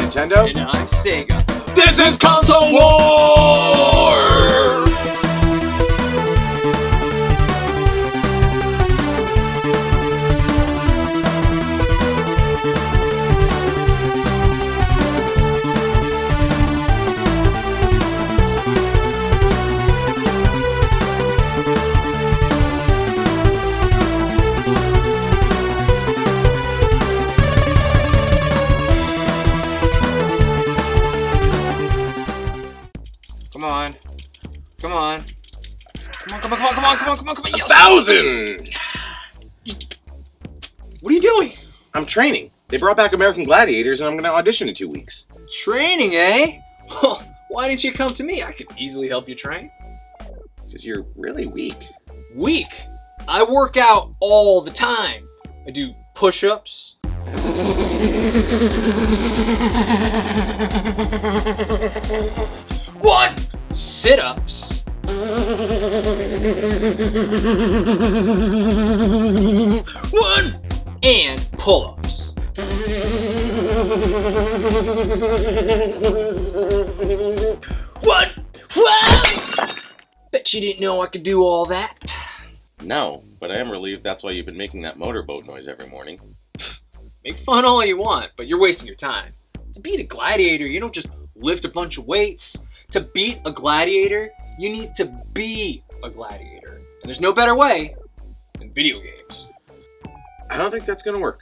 Nintendo. And I'm Sega. This is Console Wars! Come on. 1,000! What are you doing? I'm training. They brought back American Gladiators and I'm gonna audition in 2 weeks. Training, eh? Why didn't you come to me? I could easily help you train. Because you're really weak. Weak? I work out all the time. I do push-ups. What? Sit-ups. One. And pull-ups. One. Bet you didn't know I could do all that. No, but I am relieved that's why you've been making that motorboat noise every morning. Make fun all you want, but you're wasting your time. To beat a gladiator, you don't just lift a bunch of weights. To beat a gladiator, you need to be a gladiator. And there's no better way than video games. I don't think that's gonna work.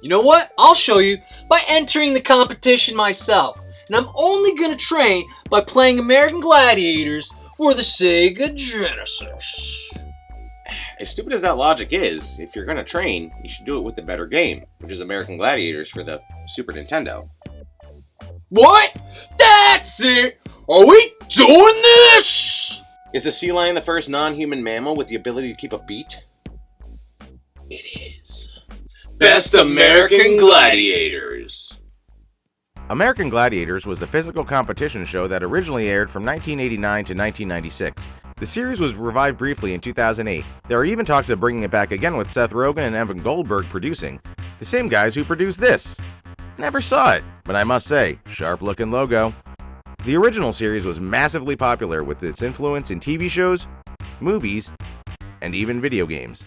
You know what? I'll show you by entering the competition myself. And I'm only gonna train by playing American Gladiators for the Sega Genesis. As stupid as that logic is, if you're gonna train, you should do it with the better game, which is American Gladiators for the Super Nintendo. What? That's it! Are we doing this? Is a sea lion the first non-human mammal with the ability to keep a beat? It is. Best American Gladiators. American Gladiators was the physical competition show that originally aired from 1989 to 1996. The series was revived briefly in 2008. There are even talks of bringing it back again with Seth Rogen and Evan Goldberg producing. The same guys who produced this. Never saw it, but I must say, sharp looking logo. The original series was massively popular with its influence in TV shows, movies, and even video games.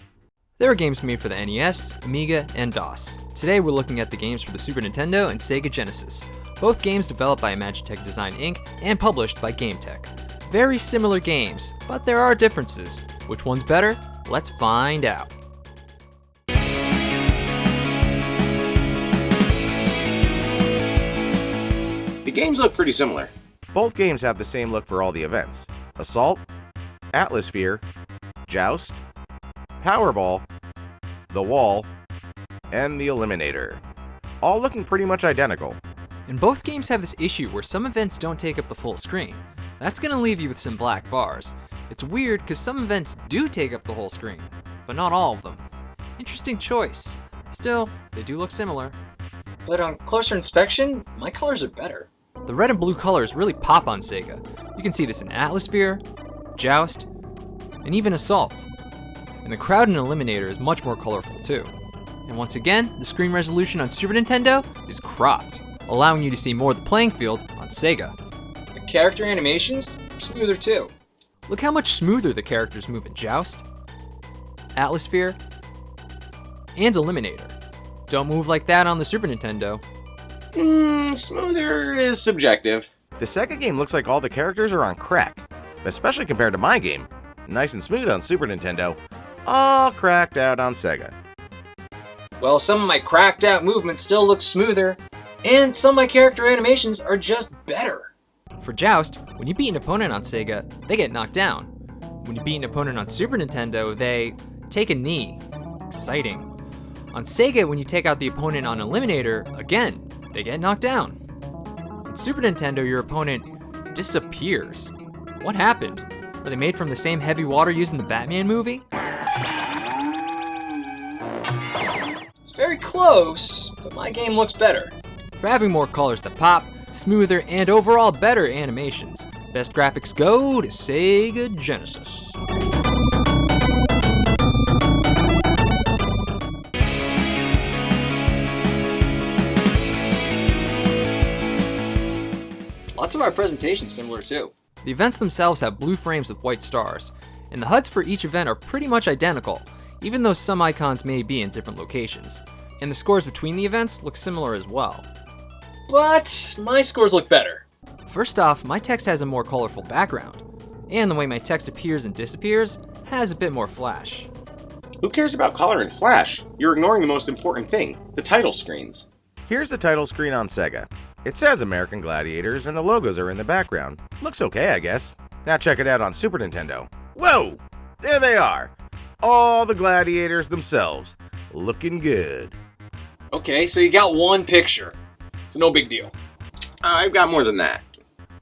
There are games made for the NES, Amiga, and DOS. Today we're looking at the games for the Super Nintendo and Sega Genesis. Both games developed by Imagitech Design Inc. and published by GameTech. Very similar games, but there are differences. Which one's better? Let's find out. The games look pretty similar. Both games have the same look for all the events: Assault, Atmosphere, Joust, Powerball, The Wall, and the Eliminator. All looking pretty much identical. And both games have this issue where some events don't take up the full screen. That's gonna leave you with some black bars. It's weird because some events do take up the whole screen, but not all of them. Interesting choice. Still, they do look similar. But on closer inspection, my colors are better. The red and blue colors really pop on Sega. You can see this in Atmosphere, Joust, and even Assault. And the crowd in Eliminator is much more colorful too. And once again, the screen resolution on Super Nintendo is cropped, allowing you to see more of the playing field on Sega. The character animations are smoother too. Look how much smoother the characters move in Joust, Atmosphere, and Eliminator. Don't move like that on the Super Nintendo. Smoother is subjective. The Sega game looks like all the characters are on crack, especially compared to my game. Nice and smooth on Super Nintendo, all cracked out on Sega. Well, some of my cracked out movements still look smoother, and some of my character animations are just better. For Joust, when you beat an opponent on Sega, they get knocked down. When you beat an opponent on Super Nintendo, they take a knee. Exciting. On Sega, when you take out the opponent on Eliminator, again, they get knocked down. On Super Nintendo, your opponent disappears. What happened? Were they made from the same heavy water used in the Batman movie? It's very close, but my game looks better. For having more colors that pop, smoother, and overall better animations, best graphics go to Sega Genesis. Lots of our presentation's similar too. The events themselves have blue frames with white stars, and the HUDs for each event are pretty much identical, even though some icons may be in different locations. And the scores between the events look similar as well. But my scores look better. First off, my text has a more colorful background, and the way my text appears and disappears has a bit more flash. Who cares about color and flash? You're ignoring the most important thing, the title screens. Here's the title screen on Sega. It says American Gladiators and the logos are in the background. Looks okay, I guess. Now check it out on Super Nintendo. Whoa! There they are! All the gladiators themselves. Looking good. Okay, so you got one picture. It's no big deal. I've got more than that.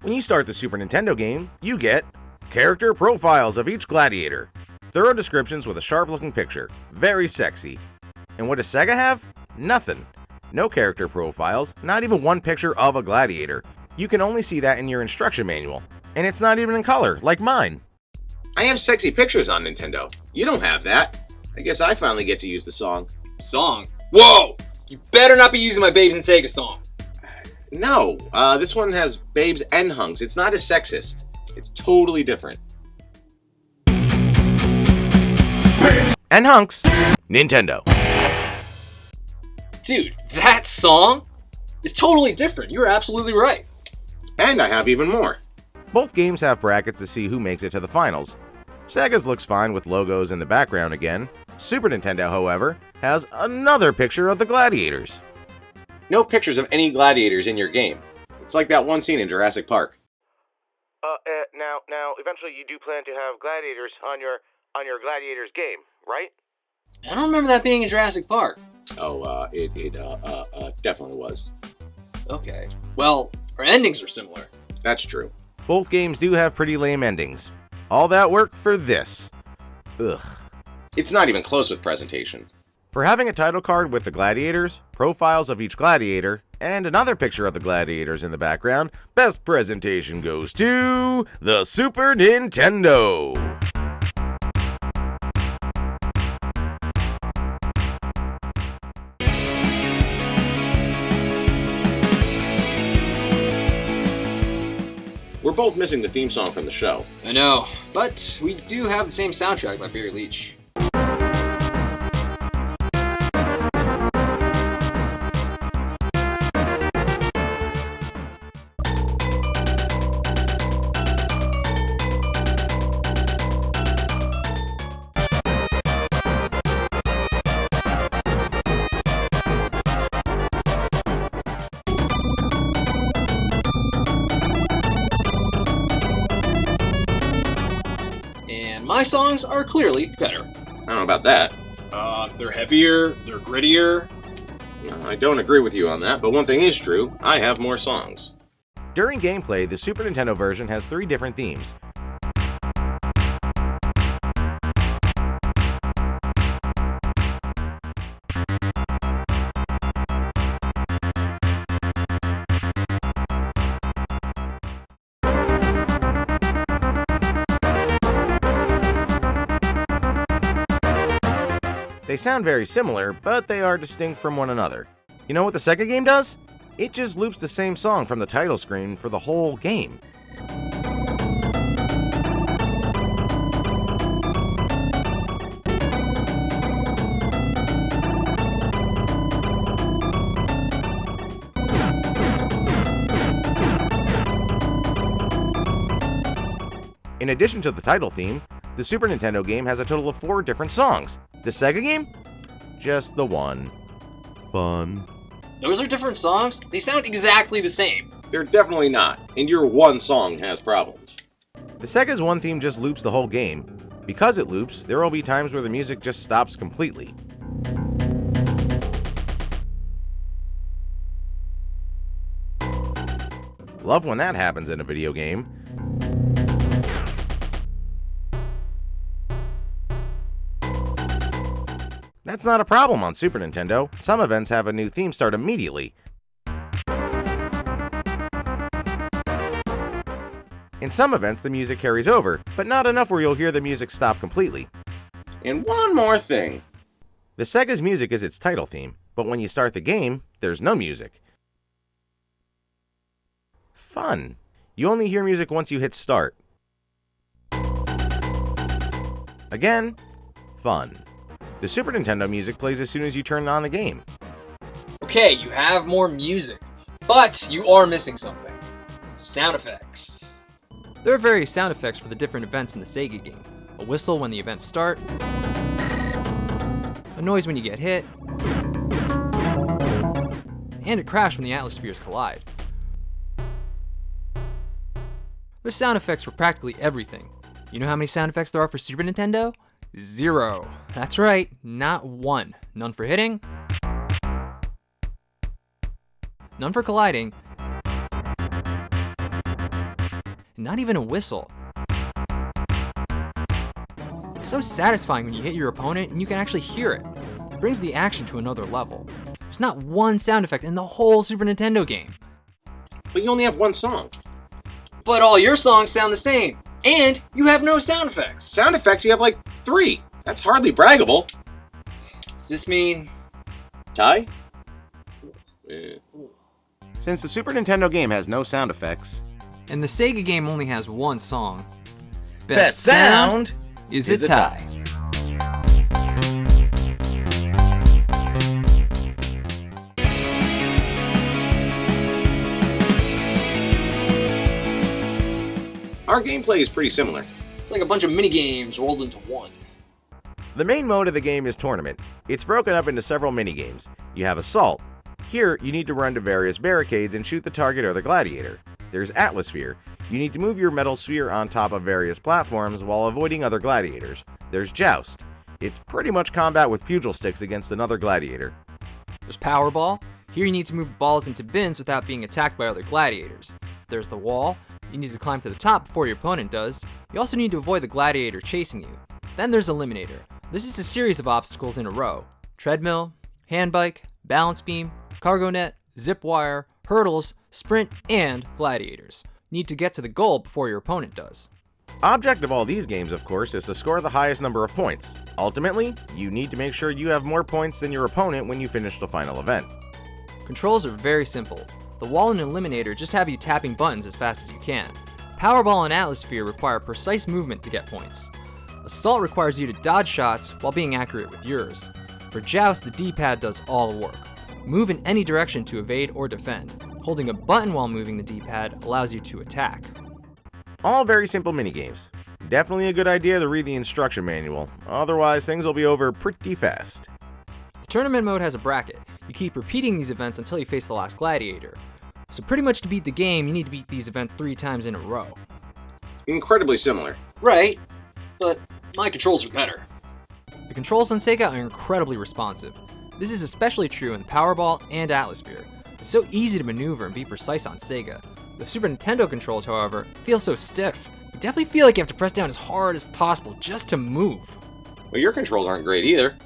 When you start the Super Nintendo game, you get character profiles of each gladiator. Thorough descriptions with a sharp-looking picture. Very sexy. And what does Sega have? Nothing. No character profiles, not even one picture of a gladiator. You can only see that in your instruction manual. And it's not even in color, like mine. I have sexy pictures on Nintendo. You don't have that. I guess I finally get to use the song. Song? Whoa! You better not be using my Babes in Sega song. No, this one has babes and hunks. It's not as sexist. It's totally different. And hunks. Nintendo. Dude, that song is totally different. You're absolutely right. And I have even more. Both games have brackets to see who makes it to the finals. Sega's looks fine with logos in the background again. Super Nintendo, however, has another picture of the gladiators. No pictures of any gladiators in your game. It's like that one scene in Jurassic Park. Now, eventually you do plan to have gladiators on your gladiators game, right? I don't remember that being in Jurassic Park. Oh, it definitely was. Okay. Well, our endings are similar. That's true. Both games do have pretty lame endings. All that work for this. Ugh. It's not even close with presentation. For having a title card with the gladiators, profiles of each gladiator, and another picture of the gladiators in the background, best presentation goes to the Super Nintendo. We're both missing the theme song from the show. I know, but we do have the same soundtrack by Barry Leach. My songs are clearly better. I don't know about that. They're heavier, they're grittier. I don't agree with you on that, but one thing is true. I have more songs. During gameplay, the Super Nintendo version has 3 different themes. They sound very similar, but they are distinct from one another. You know what the Sega game does? It just loops the same song from the title screen for the whole game. In addition to the title theme, the Super Nintendo game has a total of 4 different songs. The Sega game? Just the one. Fun. Those are different songs? They sound exactly the same. They're definitely not, and your one song has problems. The Sega's one theme just loops the whole game. Because it loops, there will be times where the music just stops completely. Love when that happens in a video game. That's not a problem on Super Nintendo. Some events have a new theme start immediately. In some events, the music carries over, but not enough where you'll hear the music stop completely. And one more thing. The Sega's music is its title theme, but when you start the game, there's no music. Fun. You only hear music once you hit start. Again, fun. The Super Nintendo music plays as soon as you turn on the game. Okay, you have more music, but you are missing something. Sound effects. There are various sound effects for the different events in the Sega game. A whistle when the events start, a noise when you get hit, and a crash when the atmospheres collide. There's sound effects for practically everything. You know how many sound effects there are for Super Nintendo? 0. That's right, not one. None for hitting, none for colliding, and not even a whistle. It's so satisfying when you hit your opponent and you can actually hear it. It brings the action to another level. There's not one sound effect in the whole Super Nintendo game. But you only have one song. But all your songs sound the same, and you have no sound effects. Sound effects, you have like 3. That's hardly braggable. Does this mean... Tie? Since the Super Nintendo game has no sound effects, And the Sega game only has one song. Best sound is is a a tie. Our gameplay is pretty similar. It's like a bunch of mini games rolled into one. the main mode of the game is Tournament. It's broken up into several mini-games. You have Assault. Here, you need to run to various barricades and shoot the target or the gladiator. There's Atmosphere. You need to move your metal sphere on top of various platforms while avoiding other gladiators. There's Joust. It's pretty much combat with pugil sticks against another gladiator. There's Powerball. Here you need to move the balls into bins without being attacked by other gladiators. There's the Wall. You need to climb to the top before your opponent does. You also need to avoid the gladiator chasing you. Then there's Eliminator. This is a series of obstacles in a row. Treadmill, handbike, balance beam, cargo net, zip wire, hurdles, sprint, and gladiators. You need to get to the goal before your opponent does. Object of all these games, of course, is to score the highest number of points. Ultimately, you need to make sure you have more points than your opponent when you finish the final event. Controls are very simple. The Wall and Eliminator just have you tapping buttons as fast as you can. Powerball and Atmosphere require precise movement to get points. Assault requires you to dodge shots while being accurate with yours. For Joust, the D-pad does all the work. Move in any direction to evade or defend. Holding a button while moving the D-pad allows you to attack. All very simple minigames. Definitely a good idea to read the instruction manual, otherwise things will be over pretty fast. The tournament mode has a bracket. You keep repeating these events until you face the last gladiator. So pretty much to beat the game, you need to beat these events 3 times in a row. Incredibly similar. Right, but my controls are better. The controls on Sega are incredibly responsive. This is especially true in Powerball and Atmosphere. It's so easy to maneuver and be precise on Sega. The Super Nintendo controls, however, feel so stiff. You definitely feel like you have to press down as hard as possible just to move. Well, your controls aren't great either.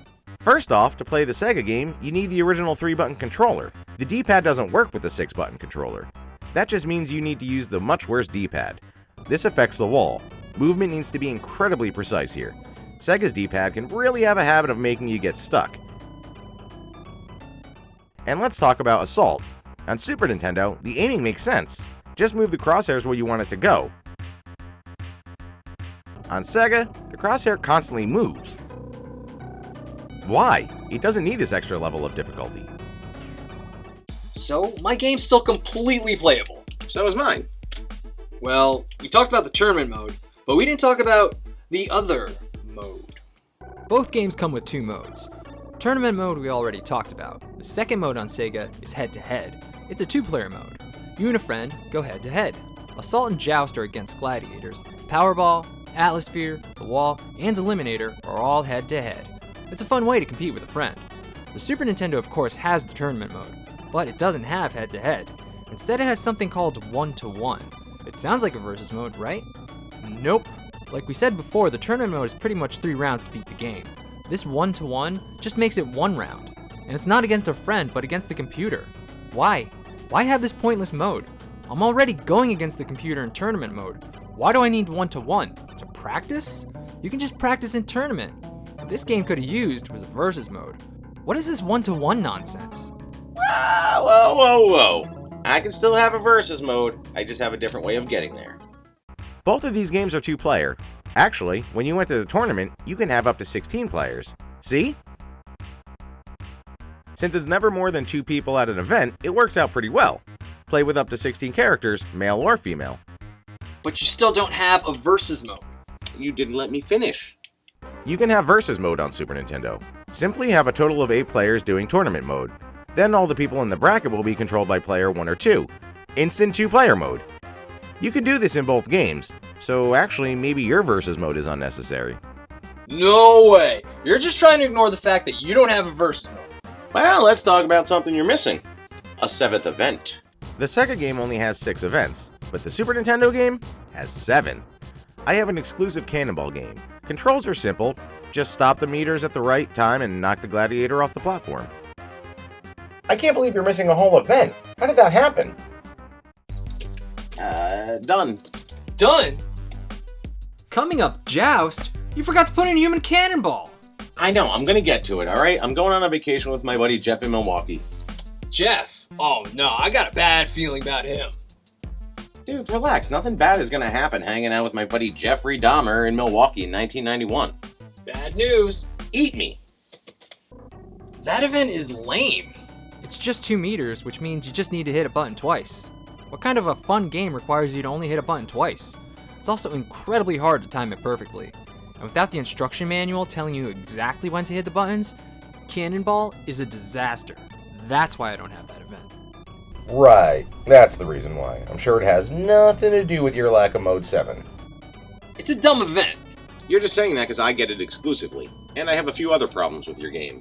First off, to play the Sega game, you need the original 3-button controller. The D-pad doesn't work with the 6-button controller. That just means you need to use the much worse D-pad. This affects the Wall. Movement needs to be incredibly precise here. Sega's D-pad can really have a habit of making you get stuck. And let's talk about Assault. On Super Nintendo, the aiming makes sense. Just move the crosshairs where you want it to go. On Sega, the crosshair constantly moves. Why? It doesn't need this extra level of difficulty. So, my game's still completely playable. So is mine. Well, we talked about the tournament mode, but we didn't talk about the other mode. Both games come with 2 modes. Tournament mode we already talked about. The second mode on Sega is head-to-head. It's a 2-player mode. You and a friend go head-to-head. Assault and Joust are against gladiators. Powerball, Atmosphere, The Wall, and Eliminator are all head-to-head. It's a fun way to compete with a friend. The Super Nintendo, of course, has the tournament mode, but it doesn't have head-to-head. Instead, it has something called 1-to-1. It sounds like a versus mode, right? Nope. Like we said before, the tournament mode is pretty much 3 rounds to beat the game. This 1-to-1 just makes it 1 round. And it's not against a friend, but against the computer. Why? Why have this pointless mode? I'm already going against the computer in tournament mode. Why do I need 1-to-1? To practice? You can just practice in tournament. What this game could have used was a versus mode. What is this 1-to-1 nonsense? Whoa. I can still have a versus mode, I just have a different way of getting there. Both of these games are 2-player. Actually, when you enter the tournament, you can have up to 16 players. See? Since it's never more than 2 people at an event, it works out pretty well. Play with up to 16 characters, male or female. But you still don't have a versus mode. You didn't let me finish. You can have versus mode on Super Nintendo. Simply have a total of 8 players doing tournament mode. Then all the people in the bracket will be controlled by player 1 or 2. Instant 2-player mode. You can do this in both games, so actually maybe your versus mode is unnecessary. No way! You're just trying to ignore the fact that you don't have a versus mode. Well, let's talk about something you're missing. A 7th event. The Sega game only has 6 events, but the Super Nintendo game has 7. I have an exclusive cannonball game. Controls are simple. Just stop the meters at the right time and knock the gladiator off the platform. I can't believe you're missing a whole event. How did that happen? Done. Done? Coming up, Joust, you forgot to put in Human Cannonball. I know, I'm gonna get to it, alright? I'm going on a vacation with my buddy Jeff in Milwaukee. Jeff? Oh no, I got a bad feeling about him. Dude, relax. Nothing bad is gonna happen hanging out with my buddy Jeffrey Dahmer in Milwaukee in 1991. It's bad news. Eat me. That event is lame. It's just 2 meters, which means you just need to hit a button twice. What kind of a fun game requires you to only hit a button twice? It's also incredibly hard to time it perfectly. And without the instruction manual telling you exactly when to hit the buttons, Cannonball is a disaster. That's why I don't have that event. Right, that's the reason why. I'm sure it has nothing to do with your lack of Mode 7. It's a dumb event. You're just saying that because I get it exclusively. And I have a few other problems with your game.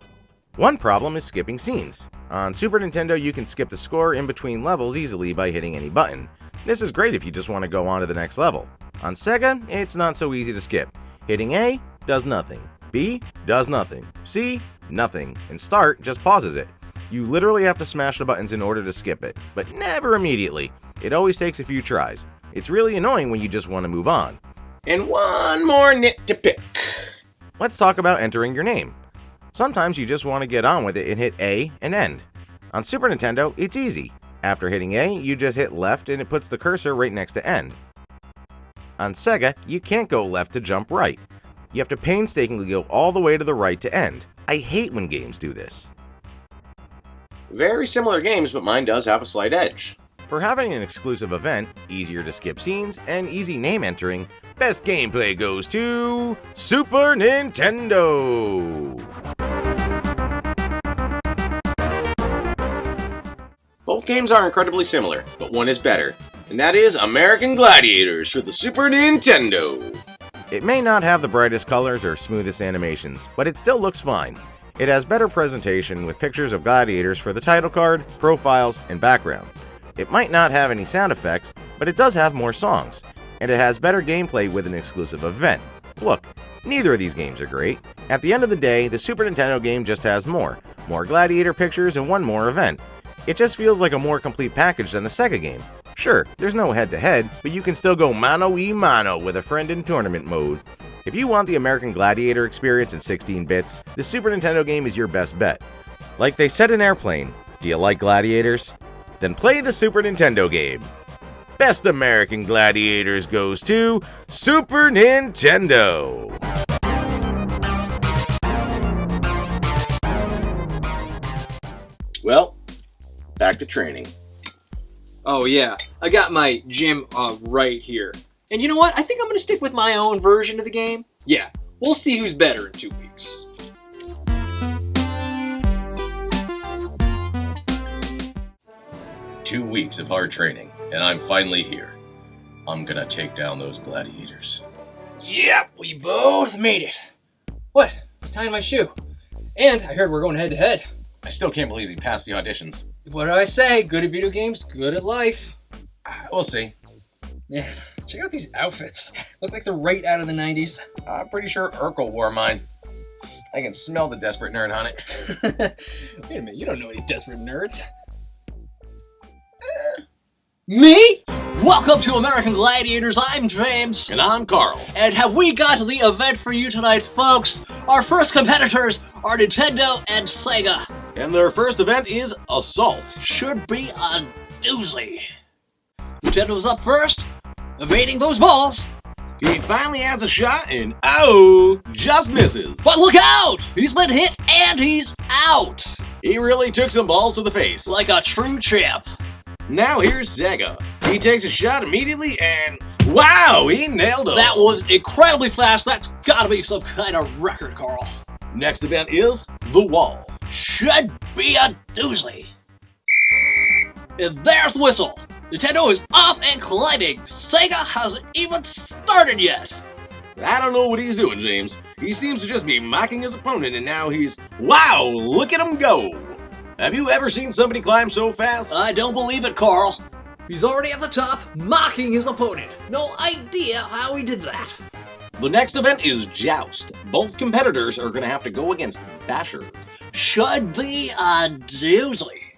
One problem is skipping scenes. On Super Nintendo, you can skip the score in between levels easily by hitting any button. This is great if you just want to go on to the next level. On Sega, it's not so easy to skip. Hitting A does nothing. B does nothing. C, nothing. And Start just pauses it. You literally have to smash the buttons in order to skip it, but never immediately. It always takes a few tries. It's really annoying when you just want to move on. And one more nit to pick. Let's talk about entering your name. Sometimes you just want to get on with it and hit A and end. On Super Nintendo, it's easy. After hitting A, you just hit left and it puts the cursor right next to end. On Sega, you can't go left to jump right. You have to painstakingly go all the way to the right to end. I hate when games do this. Very similar games, but mine does have a slight edge. For having an exclusive event, easier to skip scenes, and easy name entering, best gameplay goes to Super Nintendo! Both games are incredibly similar, but one is better, and that is American Gladiators for the Super Nintendo. It may not have the brightest colors or smoothest animations, but it still looks fine. It has better presentation with pictures of gladiators for the title card, profiles, and background. It might not have any sound effects, but it does have more songs, and it has better gameplay with an exclusive event. Look, neither of these games are great. At the end of the day, the Super Nintendo game just has more gladiator pictures and one more event. It just feels like a more complete package than the Sega game. Sure, there's no head-to-head, but you can still go mano-y-mano with a friend in tournament mode. If you want the American Gladiator experience in 16 bits, the Super Nintendo game is your best bet. Like they said in Airplane, do you like gladiators? Then play the Super Nintendo game. Best American Gladiators goes to Super Nintendo! Well, back to training. Oh yeah, I got my gym right here. And you know what? I think I'm gonna stick with my own version of the game. Yeah, we'll see who's better in 2 weeks. Two weeks of hard training, and I'm finally here. I'm gonna take down those gladiators. Yep, we both made it. What? I was tying my shoe. And I heard we're going head to head. I still can't believe he passed the auditions. What did I say? Good at video games, good at life. We'll see. Yeah, check out these outfits. Look like they're right out of the 90s. I'm pretty sure Urkel wore mine. I can smell the desperate nerd on it. Wait a minute, you don't know any desperate nerds. Me? Welcome to American Gladiators, I'm James. And I'm Carl. And have we got the event for you tonight, folks? Our first competitors are Nintendo and Sega. And their first event is Assault. Should be a doozy. Nintendo's up first, evading those balls. He finally has a shot and, oh, just misses. But look out! He's been hit and he's out. He really took some balls to the face. Like a true champ. Now here's Sega. He takes a shot immediately and, wow, he nailed it. That was incredibly fast. That's gotta be some kind of record, Carl. Next event is The Wall. Should be a doozy. And there's the whistle. Nintendo is off and climbing. Sega hasn't even started yet. I don't know what he's doing, James. He seems to just be mocking his opponent, and now he's... Wow, look at him go! Have you ever seen somebody climb so fast? I don't believe it, Carl. He's already at the top, mocking his opponent. No idea how he did that. The next event is Joust. Both competitors are going to have to go against Basher. Should be a doozy.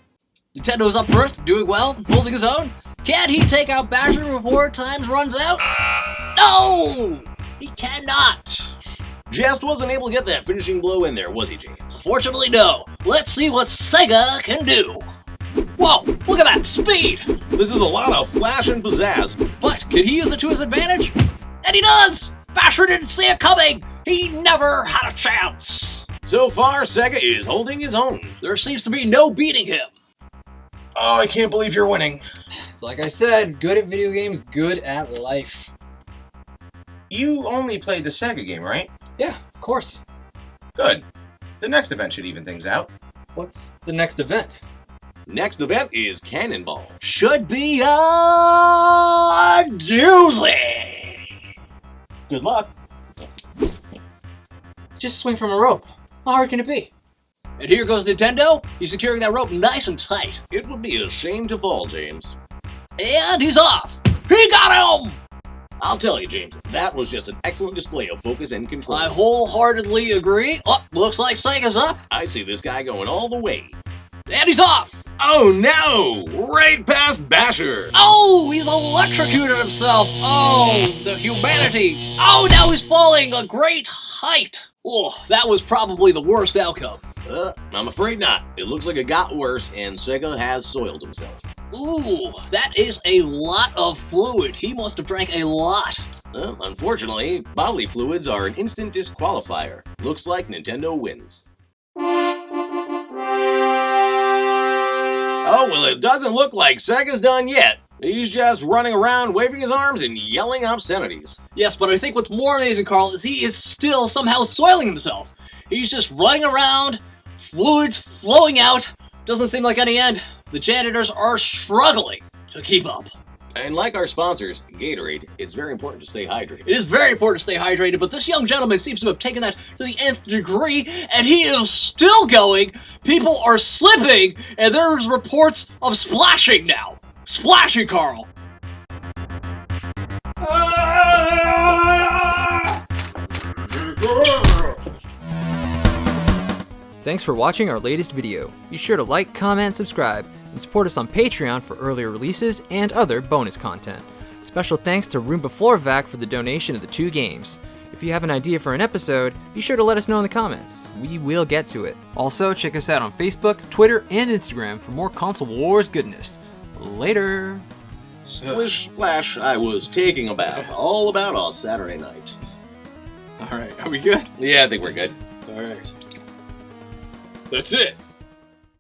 Nintendo's up first, doing well, holding his own. Can he take out Basher before time runs out? No! He cannot. Joust wasn't able to get that finishing blow in there, was he, James? Fortunately, no. Let's see what Sega can do. Whoa, look at that speed! This is a lot of flash and pizzazz. But can he use it to his advantage? And he does! Basher didn't see it coming! He never had a chance! So far, Sega is holding his own. There seems to be no beating him. Oh, I can't believe you're winning. It's like I said, good at video games, good at life. You only played the Sega game, right? Yeah, of course. Good. The next event should even things out. What's the next event? Next event is Cannonball. Should be a doozy. Good luck. Just swing from a rope. How hard can it be? And here goes Nintendo. He's securing that rope nice and tight. It would be a shame to fall, James. And he's off. He got him! I'll tell you, James, that was just an excellent display of focus and control. I wholeheartedly agree. Oh, looks like Sega's up. I see this guy going all the way. And he's off. Oh no! Right past Basher! Oh, he's electrocuted himself. Oh, the humanity. Oh, now he's falling a great height. Oh, that was probably the worst outcome. I'm afraid not. It looks like it got worse, and Sega has soiled himself. Ooh, that is a lot of fluid. He must have drank a lot. Unfortunately, bodily fluids are an instant disqualifier. Looks like Nintendo wins. Oh, well, it doesn't look like Sega's done yet. He's just running around waving his arms and yelling obscenities. Yes, but I think what's more amazing, Carl, is he is still somehow soiling himself. He's just running around, fluids flowing out. Doesn't seem like any end. The janitors are struggling to keep up. And like our sponsors, Gatorade, it's very important to stay hydrated. It is very important to stay hydrated, but this young gentleman seems to have taken that to the nth degree, and he is still going. People are slipping, and there's reports of splashing now. Splashing, Carl. Thanks for watching our latest video. Be sure to like, comment, subscribe, and support us on Patreon for earlier releases and other bonus content. Special thanks to Roomba Floorvac for the donation of the 2 games. If you have an idea for an episode, be sure to let us know in the comments. We will get to it. Also, check us out on Facebook, Twitter, and Instagram for more console wars goodness. Later! Splish splash, I was taking a bath. All about a Saturday night. All right, are we good? Yeah, I think we're good. All right. That's it.